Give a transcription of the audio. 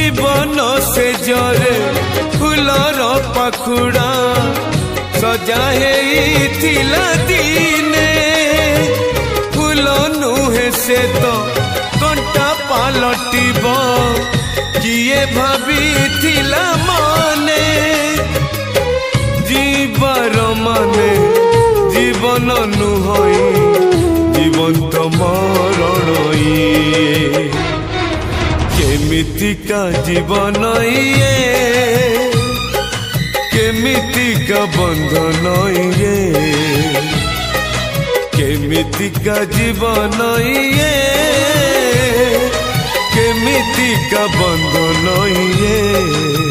जीवन से जरे फुलर पाखुड़ा सजा हेइथिला दिने फूल नुहे से तो कंटा पालटिब किए भाबिथिला मने जीवार माने जीवन नुहई जीवंत मरण इए केमितिका जीवन इए केमितिका बंधन इए केमितिका जीवन इए केमितिका बंधन इए।